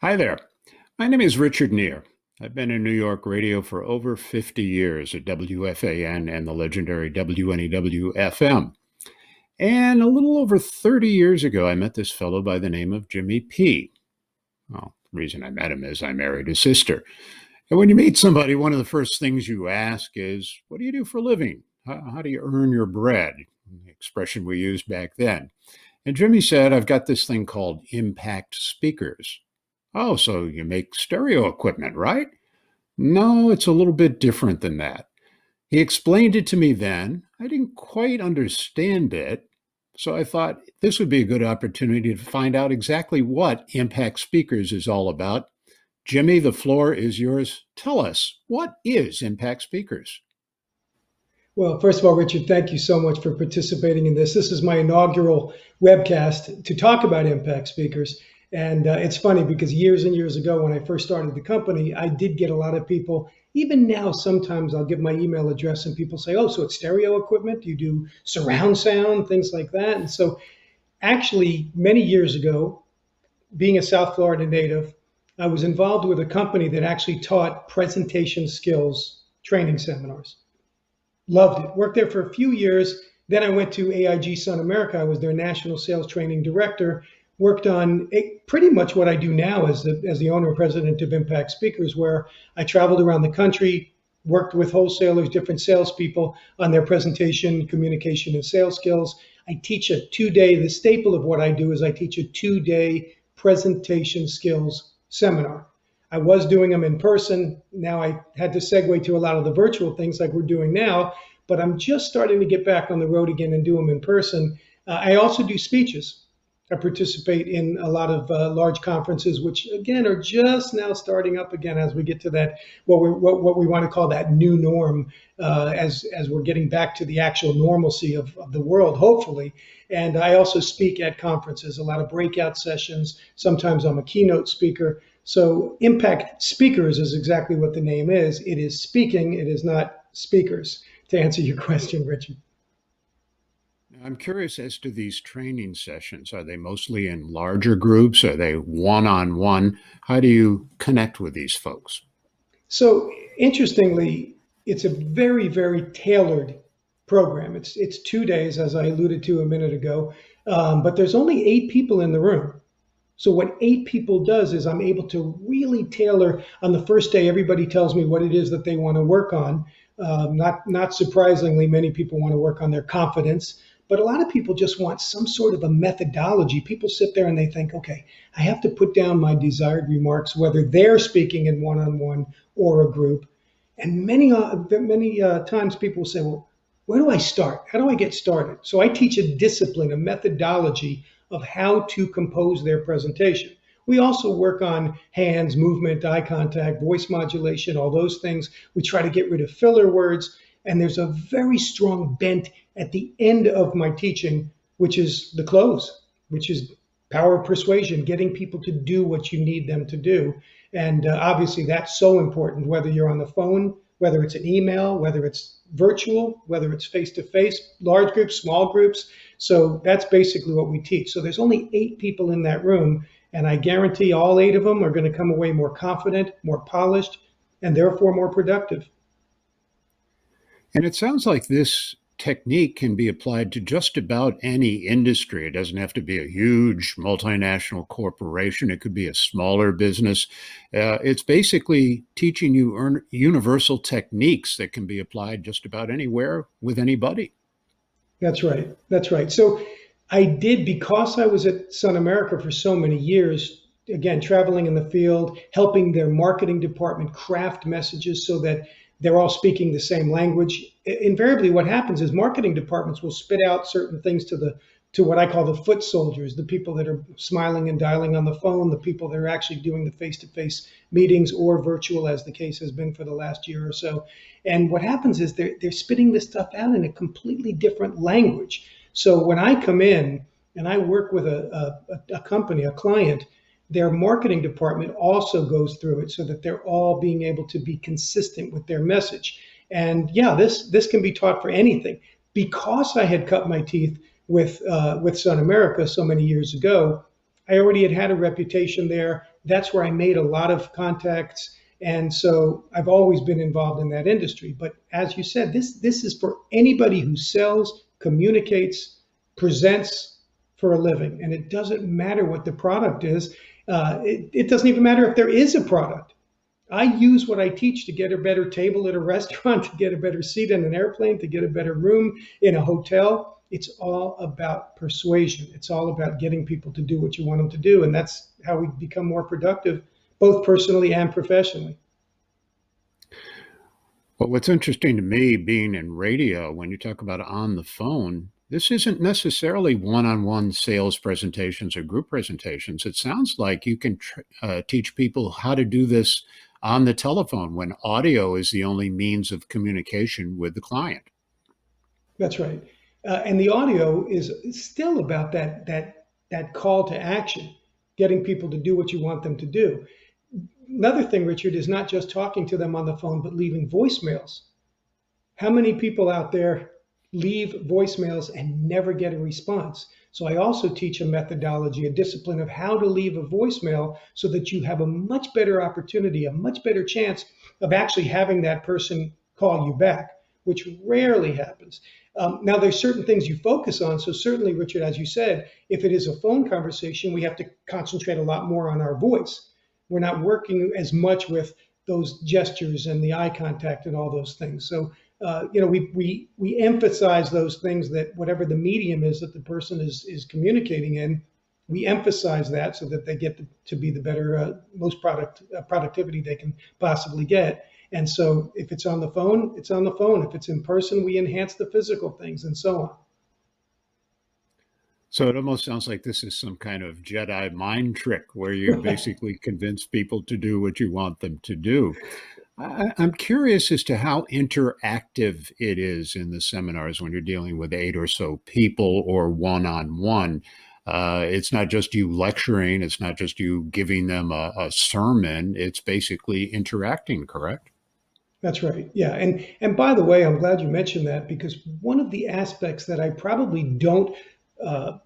Hi there. My name is Richard Neer. I've been in New York radio for over 50 years at WFAN and the legendary WNEW FM. And a little over 30 years ago, I met this fellow by the name of Jimmy P. Well, the reason I met him is I married his sister. And when you meet somebody, one of the first things you ask is, what do you do for a living? How do you earn your bread? The expression we used back then. And Jimmy said, I've got this thing called Impact Speakers. Oh, so you make stereo equipment, right? No, it's a little bit different than that. He explained it to me then. I didn't quite understand it. So I thought this would be a good opportunity to find out exactly what Impact Speakers is all about. Jimmy, the floor is yours. Tell us, what is Impact Speakers? Well, first of all, Richard, thank you so much for participating in this. This is my inaugural webcast to talk about impact speakers. And it's funny because years and years ago, when I first started the company, I did get a lot of people. Even now, sometimes I'll give my email address and people say, oh, so it's stereo equipment? Do you do surround sound, things like that? And so, actually, many years ago, being a South Florida native, I was involved with a company that actually taught presentation skills training seminars. Loved it. Worked there for a few years. Then I went to AIG Sun America. I was their national sales training director. Worked on pretty much what I do now as the owner and president of Impact Speakers, where I traveled around the country, worked with wholesalers, different salespeople on their presentation, communication, and sales skills. I teach a 2-day, the staple of what I do is I teach a 2-day presentation skills seminar. I was doing them in person. Now I had to segue to a lot of the virtual things like we're doing now, but I'm just starting to get back on the road again and do them in person. I also do speeches. I participate in a lot of large conferences, which again are just now starting up again as we get to that what we want to call that new norm as we're getting back to the actual normalcy of the world, hopefully. And I also speak at conferences, a lot of breakout sessions. Sometimes I'm a keynote speaker. So Impact Speakers is exactly what the name is. It is speaking. It is not speakers. To answer your question, Richard. I'm curious as to these training sessions. Are they mostly in larger groups? Are they one on one? How do you connect with these folks? So interestingly, it's a very, very tailored program. It's 2 days, as I alluded to a minute ago, but there's only 8 people in the room. So what 8 people does is I'm able to really tailor. On the first day, everybody tells me what it is that they want to work on. Not surprisingly, many people want to work on their confidence, but a lot of people just want some sort of a methodology. People sit there and they think, okay, I have to put down my desired remarks, whether they're speaking in one-on-one or a group. And many times people will say, well, where do I start? How do I get started? So I teach a discipline, a methodology of how to compose their presentation. We also work on hands, movement, eye contact, voice modulation, all those things. We try to get rid of filler words. And there's a very strong bent at the end of my teaching, which is the close, which is power of persuasion, getting people to do what you need them to do. And obviously, that's so important, whether you're on the phone, whether it's an email, whether it's virtual, whether it's face to face, large groups, small groups. So that's basically what we teach. So there's only 8 people in that room. And I guarantee all 8 of them are going to come away more confident, more polished, and therefore more productive. And it sounds like this technique can be applied to just about any industry. It doesn't have to be a huge multinational corporation, it could be a smaller business. It's basically teaching you universal techniques that can be applied just about anywhere with anybody. That's right. That's right. So I did, because I was at Sun America for so many years, again, traveling in the field, helping their marketing department craft messages so that they're all speaking the same language. Invariably, what happens is marketing departments will spit out certain things to what I call the foot soldiers, the people that are smiling and dialing on the phone, the people that are actually doing the face-to-face meetings or virtual, as the case has been for the last year or so. And what happens is they're spitting this stuff out in a completely different language. So when I come in and I work with a company, a client, their marketing department also goes through it so that they're all being able to be consistent with their message. And yeah, this can be taught for anything. Because I had cut my teeth with Sun America so many years ago, I already had a reputation there. That's where I made a lot of contacts. And so I've always been involved in that industry. But as you said, this is for anybody who sells, communicates, presents for a living. And it doesn't matter what the product is. It doesn't even matter if there is a product. I use what I teach to get a better table at a restaurant, to get a better seat in an airplane, to get a better room in a hotel. It's all about persuasion. It's all about getting people to do what you want them to do. And that's how we become more productive, both personally and professionally. Well, what's interesting to me being in radio, when you talk about on the phone, this isn't necessarily one on one sales presentations or group presentations. It sounds like you can teach people how to do this on the telephone when audio is the only means of communication with the client. That's right. And the audio is still about that call to action, getting people to do what you want them to do. Another thing, Richard, is not just talking to them on the phone, but leaving voicemails. How many people out there leave voicemails and never get a response? So I also teach a methodology, a discipline of how to leave a voicemail so that you have a much better opportunity, a much better chance of actually having that person call you back, which rarely happens. Now, there's certain things you focus on. So certainly, Richard, as you said, if it is a phone conversation, we have to concentrate a lot more on our voice. We're not working as much with those gestures and the eye contact and all those things. So, we emphasize those things, that whatever the medium is that the person is communicating in, we emphasize that so that they get to be the better, most productivity they can possibly get. And so if it's on the phone, it's on the phone. If it's in person, we enhance the physical things and so on. So it almost sounds like this is some kind of Jedi mind trick where you basically convince people to do what you want them to do. I'm curious as to how interactive it is in the seminars when you're dealing with 8 or so people or one-on-one. It's not just you lecturing, it's not just you giving them a sermon, it's basically interacting, correct? That's right. Yeah. And by the way, I'm glad you mentioned that, because one of the aspects that I probably don't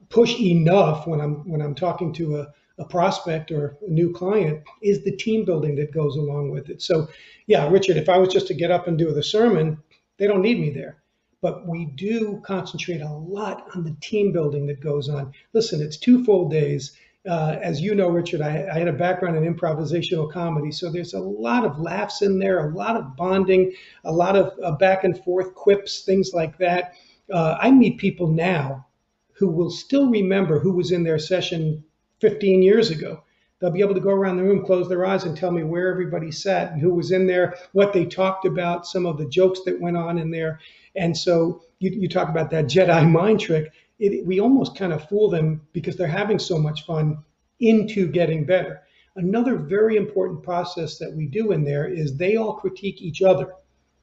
push enough when I'm talking to a prospect or a new client is the team building that goes along with it. So, yeah, Richard, if I was just to get up and do the sermon, they don't need me there. But we do concentrate a lot on the team building that goes on. Listen, it's 2 full days. As you know, Richard, I had a background in improvisational comedy, so there's a lot of laughs in there, a lot of bonding, a lot of back and forth quips, things like that. I meet people now who will still remember who was in their session 15 years ago. They'll be able to go around the room, close their eyes, and tell me where everybody sat and who was in there, what they talked about, some of the jokes that went on in there. And so you talk about that Jedi mind trick. We almost kind of fool them because they're having so much fun into getting better. Another very important process that we do in there is they all critique each other.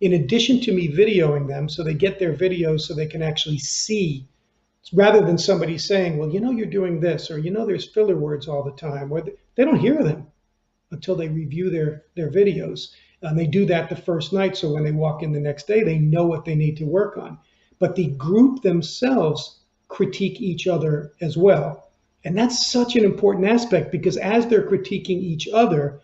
In addition to me videoing them, so they get their videos so they can actually see, rather than somebody saying, well, you're doing this, or, there's filler words all the time, or they don't hear them until they review their videos. And they do that the first night. So when they walk in the next day, they know what they need to work on. But the group themselves critique each other as well. And that's such an important aspect, because as they're critiquing each other,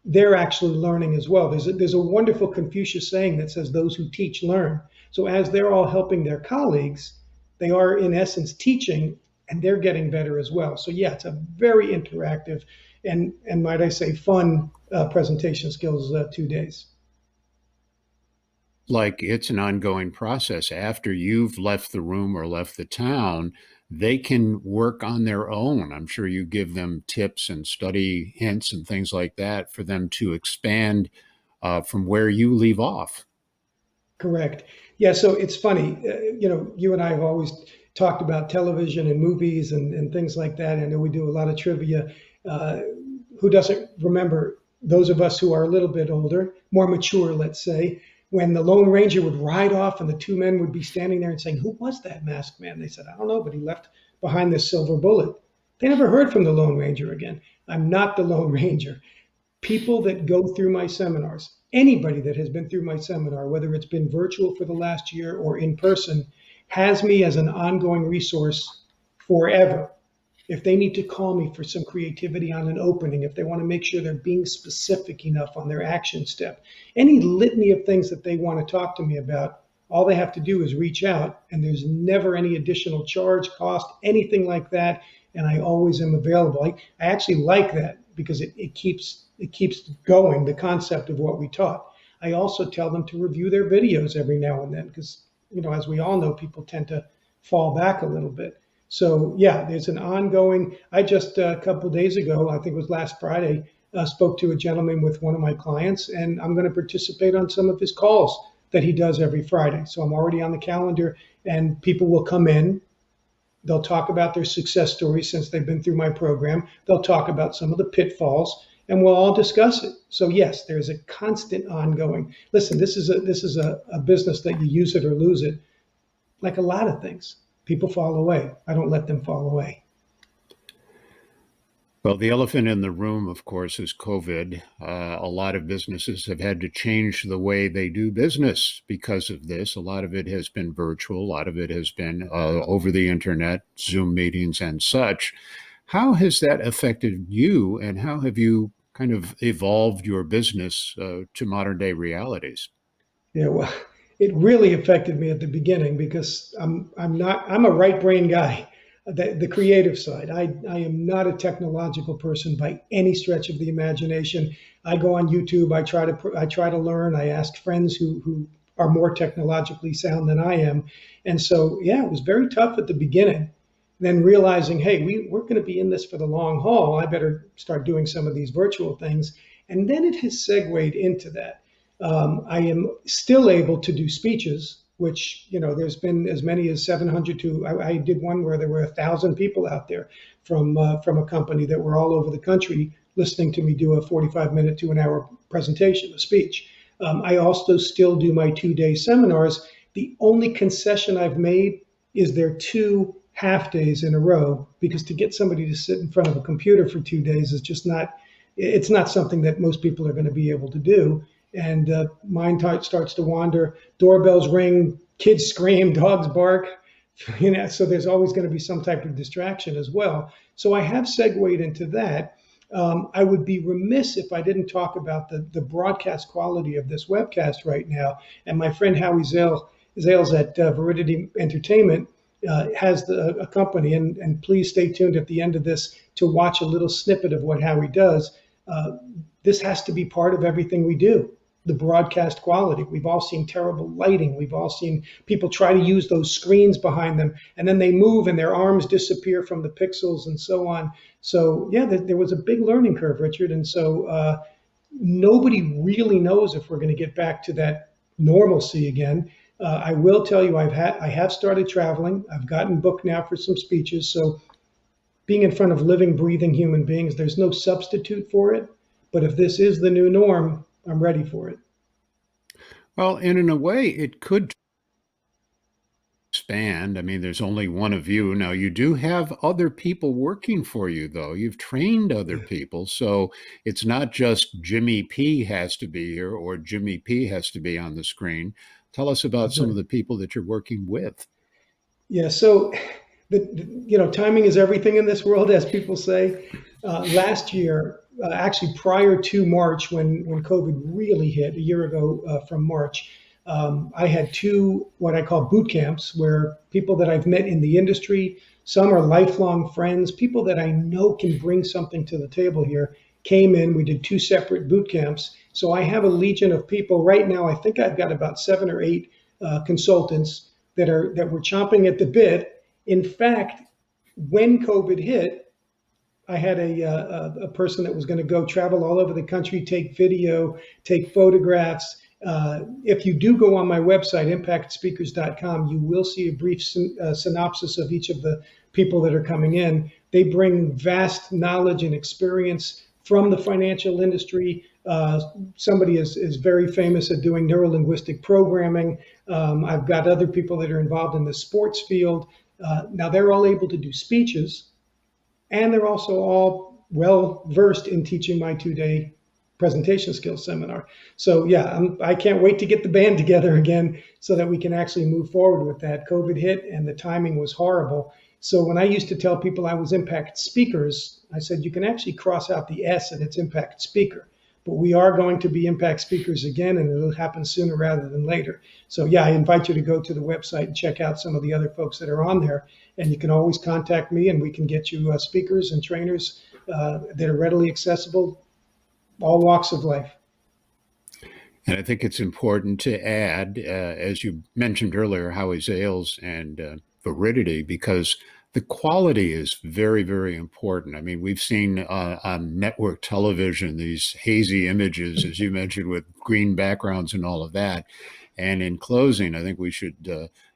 they're actually learning as well. There's a wonderful Confucius saying that says, those who teach learn. So as they're all helping their colleagues, they are in essence teaching, and they're getting better as well. So yeah, it's a very interactive and might I say fun presentation skills 2 days. Like it's an ongoing process. After you've left the room or left the town, they can work on their own. I'm sure you give them tips and study hints and things like that for them to expand from where you leave off. Correct. Yeah, so it's funny. You and I have always talked about television and movies and things like that. I know we do a lot of trivia. Who doesn't remember, those of us who are a little bit older, more mature, let's say, when the Lone Ranger would ride off and the 2 men would be standing there and saying, who was that masked man? They said, I don't know, but he left behind this silver bullet. They never heard from the Lone Ranger again. I'm not the Lone Ranger. People that go through my seminars, anybody that has been through my seminar, whether it's been virtual for the last year or in person, has me as an ongoing resource forever. if they need to call me for some creativity on an opening, if they want to make sure they're being specific enough on their action step, any litany of things that they want to talk to me about, all they have to do is reach out, and there's never any additional charge, cost, anything like that. And I always am available. I actually like that because it keeps going, the concept of what we taught. I also tell them to review their videos every now and then because, as we all know, people tend to fall back a little bit. So yeah, there's an ongoing. I just a couple of days ago, I think it was last Friday, spoke to a gentleman with one of my clients, and I'm going to participate on some of his calls that he does every Friday. So I'm already on the calendar, and people will come in. They'll talk about their success stories since they've been through my program. They'll talk about some of the pitfalls, and we'll all discuss it. So yes, there's a constant ongoing. Listen, this is a business that you use it or lose it. Like a lot of things, people fall away. I don't let them fall away. Well, the elephant in the room, of course, is COVID. A lot of businesses have had to change the way they do business because of this. A lot of it has been virtual, a lot of it has been over the internet, Zoom meetings, and such. How has that affected you, and how have you kind of evolved your business to modern day realities? Yeah, well, it really affected me at the beginning because I'm a right brain guy, the creative side. I am not a technological person by any stretch of the imagination. I go on YouTube. I try to learn. I ask friends who are more technologically sound than I am, and so yeah, it was very tough at the beginning. Then realizing, hey, we're going to be in this for the long haul. I better start doing some of these virtual things, and then it has segued into that. I am still able to do speeches, which, there's been as many as 700 to, I did one where there were 1,000 people out there from a company that were all over the country listening to me do a 45-minute to an hour presentation, a speech. I also still do my 2-day seminars. The only concession I've made is there 2 half days in a row, because to get somebody to sit in front of a computer for 2 days is just it's not something that most people are going to be able to do. And mind starts to wander, doorbells ring, kids scream, dogs bark, so there's always going to be some type of distraction as well. So I have segued into that. I would be remiss if I didn't talk about the broadcast quality of this webcast right now. And my friend Howie Zales at Veridity Entertainment has a company, and please stay tuned at the end of this to watch a little snippet of what Howie does. This has to be part of everything we do. The broadcast quality. We've all seen terrible lighting. We've all seen people try to use those screens behind them, and then they move and their arms disappear from the pixels and so on. So yeah, there was a big learning curve, Richard. And so nobody really knows if we're going to get back to that normalcy again. I will tell you, I have started traveling. I've gotten booked now for some speeches. So being in front of living, breathing human beings, there's no substitute for it. But if this is the new norm, I'm ready for it. Well, and in a way, it could expand. I mean, there's only one of you. Now, you do have other people working for you, though. You've trained other Yeah, people. So it's not just Jimmy P has to be here or Jimmy P has to be on the screen. Tell us about that's some of right. the people that you're working with. Yeah. So timing is everything in this world, as people say. Last year, actually prior to March, when COVID really hit a year ago from March, I had 2 what I call boot camps where people that I've met in the industry, some are lifelong friends, people that I know can bring something to the table here, came in. We did 2 separate boot camps. So I have a legion of people right now. I think I've got about 7 or 8 consultants that were chomping at the bit. In fact, when COVID hit, I had a person that was going to go travel all over the country, take video, take photographs. If you do go on my website, impactspeakers.com, you will see a brief synopsis of each of the people that are coming in. They bring vast knowledge and experience from the financial industry. Somebody is very famous at doing neurolinguistic programming. I've got other people that are involved in the sports field. Now they're all able to do speeches, and they're also all well versed in teaching my 2-day presentation skills seminar. So yeah, I can't wait to get the band together again so that we can actually move forward with that. COVID hit and the timing was horrible. So when I used to tell people I was Impact Speakers, I said you can actually cross out the S and it's Impact Speaker. But we are going to be Impact Speakers again, and it'll happen sooner rather than later. So yeah, I invite you to go to the website and check out some of the other folks that are on there. And you can always contact me, and we can get you speakers and trainers that are readily accessible, all walks of life. And I think it's important to add, as you mentioned earlier, Howie Zales and Veridity, because the quality is very, very important. I mean, we've seen on network television these hazy images, as you mentioned, with green backgrounds and all of that. And in closing, I think we should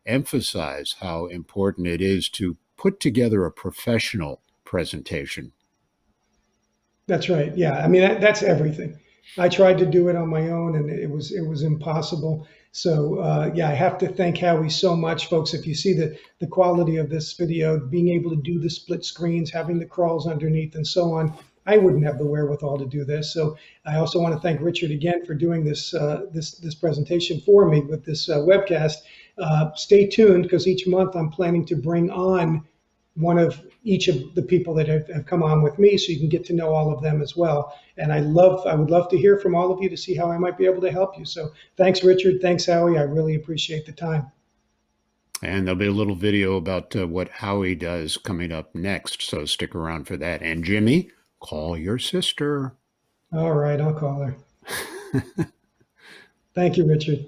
emphasize how important it is to put together a professional presentation. That's right. Yeah, I mean that's everything. I tried to do it on my own, and it was impossible. So yeah, I have to thank Howie so much, folks. If you see the quality of this video, being able to do the split screens, having the crawls underneath, and so on, I wouldn't have the wherewithal to do this. So I also want to thank Richard again for doing this presentation for me with this webcast. Stay tuned because each month I'm planning to bring on one of each of the people that have come on with me so you can get to know all of them as well. And I would love to hear from all of you to see how I might be able to help you. So thanks, Richard. Thanks, Howie. I really appreciate the time. And there'll be a little video about what Howie does coming up next. So stick around for that. And Jimmy, call your sister. All right, I'll call her. Thank you, Richard.